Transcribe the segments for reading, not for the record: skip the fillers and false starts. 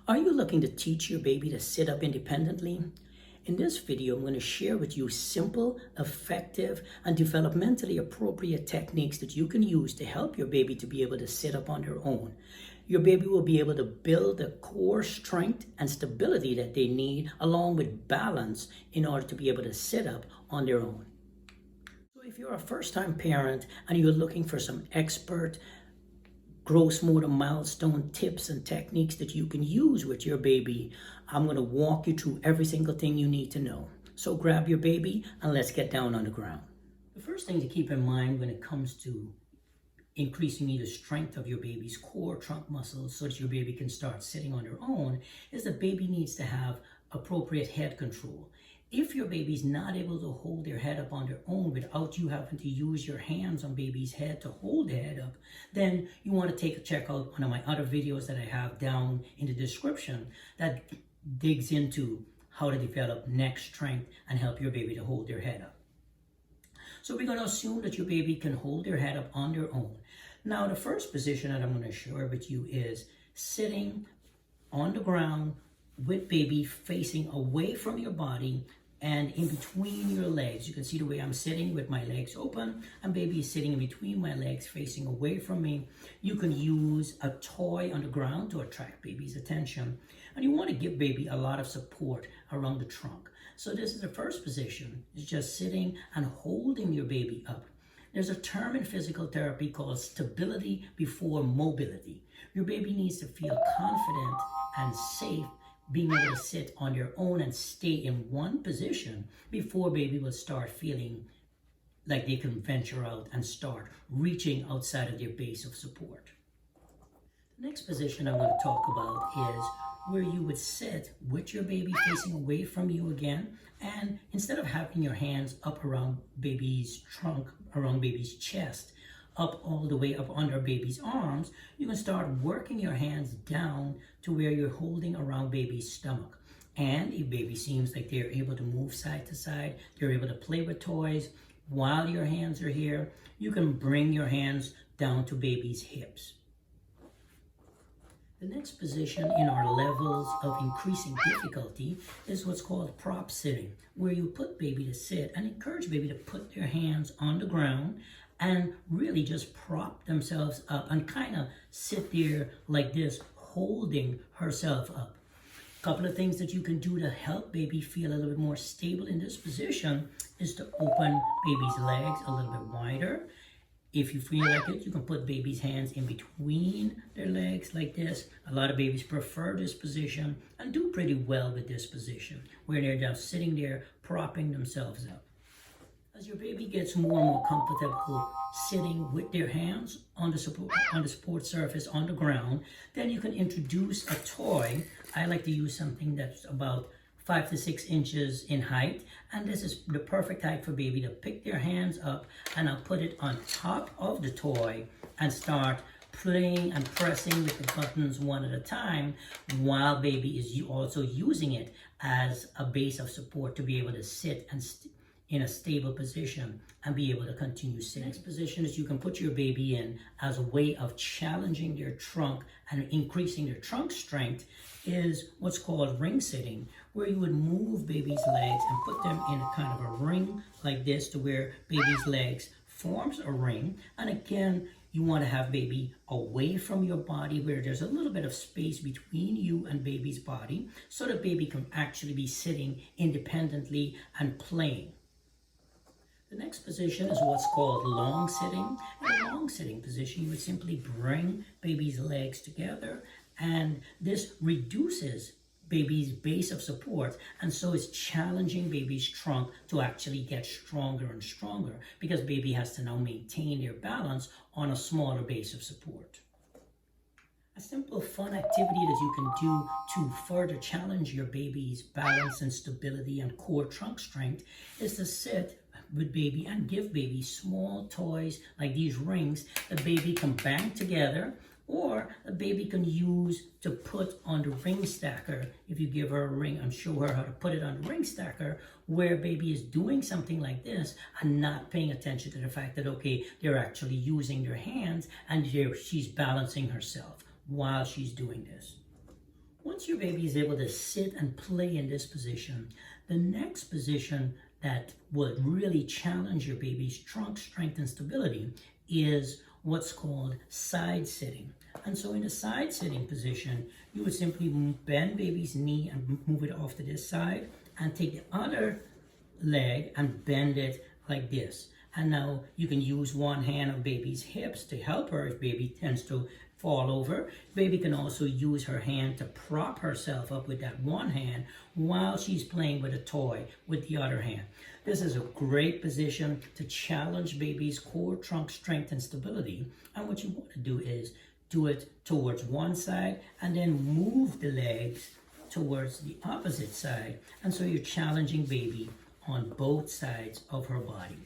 Are you looking to teach your baby to sit up independently? In this video, I'm going to share with you simple, effective, and developmentally appropriate techniques that you can use to help your baby to be able to sit up on their own. Your baby will be able to build the core strength and stability that they need, along with balance, in order to be able to sit up on their own. So if you're a first-time parent and you're looking for some expert gross motor milestone tips and techniques that you can use with your baby, I'm going to walk you through every single thing you need to know. So grab your baby and let's get down on the ground. The first thing to keep in mind when it comes to increasing the strength of your baby's core trunk muscles so that your baby can start sitting on their own is the baby needs to have appropriate head control. If your baby's not able to hold their head up on their own without you having to use your hands on baby's head to hold the head up, then you want to check out one of my other videos that I have down in the description that digs into how to develop neck strength and help your baby to hold their head up. So we're going to assume that your baby can hold their head up on their own. Now, the first position that I'm going to share with you is sitting on the ground with baby facing away from your body and in between your legs. You can see the way I'm sitting with my legs open and baby is sitting in between my legs facing away from me. You can use a toy on the ground to attract baby's attention. And you want to give baby a lot of support around the trunk. So this is the first position, is just sitting and holding your baby up. There's a term in physical therapy called stability before mobility. Your baby needs to feel confident and safe being able to sit on their own and stay in one position before baby will start feeling like they can venture out and start reaching outside of their base of support. The next position I'm going to talk about is where you would sit with your baby facing away from you again, and instead of having your hands up around baby's trunk, around baby's chest, up all the way up under baby's arms, you can start working your hands down to where you're holding around baby's stomach. And if baby seems like they're able to move side to side, they're able to play with toys while your hands are here, you can bring your hands down to baby's hips. The next position in our levels of increasing difficulty is what's called prop sitting, where you put baby to sit and encourage baby to put their hands on the ground and really just prop themselves up and kind of sit there like this, holding herself up. A couple of things that you can do to help baby feel a little bit more stable in this position is to open baby's legs a little bit wider. If you feel like it, you can put baby's hands in between their legs like this. A lot of babies prefer this position and do pretty well with this position, where they're just sitting there propping themselves up. As your baby gets more and more comfortable sitting with their hands on the support surface on the ground, then you can introduce a toy. I like to use something that's about 5 to 6 inches in height, and this is the perfect height for baby to pick their hands up, and I'll put it on top of the toy and start playing and pressing with the buttons one at a time while baby is also using it as a base of support to be able to sit and in a stable position and be able to continue sitting. The next position is you can put your baby in as a way of challenging their trunk and increasing their trunk strength is what's called ring sitting, where you would move baby's legs and put them in a kind of a ring like this to where baby's legs forms a ring. And again, you want to have baby away from your body where there's a little bit of space between you and baby's body so that baby can actually be sitting independently and playing. The next position is what's called long sitting. In a long sitting position, you would simply bring baby's legs together, and this reduces baby's base of support, and so it's challenging baby's trunk to actually get stronger and stronger because baby has to now maintain their balance on a smaller base of support. A simple fun activity that you can do to further challenge your baby's balance and stability and core trunk strength is to sit with baby and give baby small toys like these rings that baby can bang together, or a baby can use to put on the ring stacker. If you give her a ring and show her how to put it on the ring stacker, where baby is doing something like this and not paying attention to the fact that, okay, they're actually using their hands and she's balancing herself while she's doing this. Once your baby is able to sit and play in this position, the next position that will really challenge your baby's trunk strength and stability is what's called side sitting. And so in a side sitting position, you would simply bend baby's knee and move it off to this side and take the other leg and bend it like this. And now you can use one hand on baby's hips to help her if baby tends to fall over. Baby can also use her hand to prop herself up with that one hand while she's playing with a toy with the other hand. This is a great position to challenge baby's core trunk strength and stability. And what you want to do is do it towards one side and then move the legs towards the opposite side. And so you're challenging baby on both sides of her body.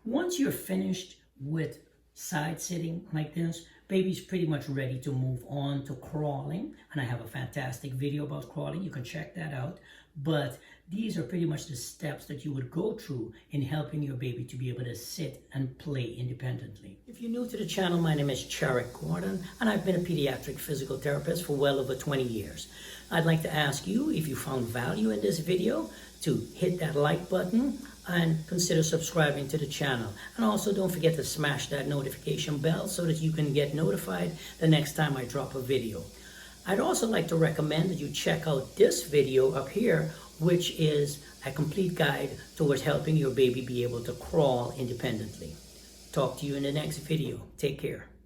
Once you're finished with side sitting like this, baby's pretty much ready to move on to crawling. And I have a fantastic video about crawling. You can check that out. But these are pretty much the steps that you would go through in helping your baby to be able to sit and play independently. If you're new to the channel, my name is Charrick Gordon, and I've been a pediatric physical therapist for well over 20 years. I'd like to ask you, if you found value in this video, to hit that like button and consider subscribing to the channel. And also don't forget to smash that notification bell so that you can get notified the next time I drop a video. I'd also like to recommend that you check out this video up here, which is a complete guide towards helping your baby be able to crawl independently. Talk to you in the next video. Take care.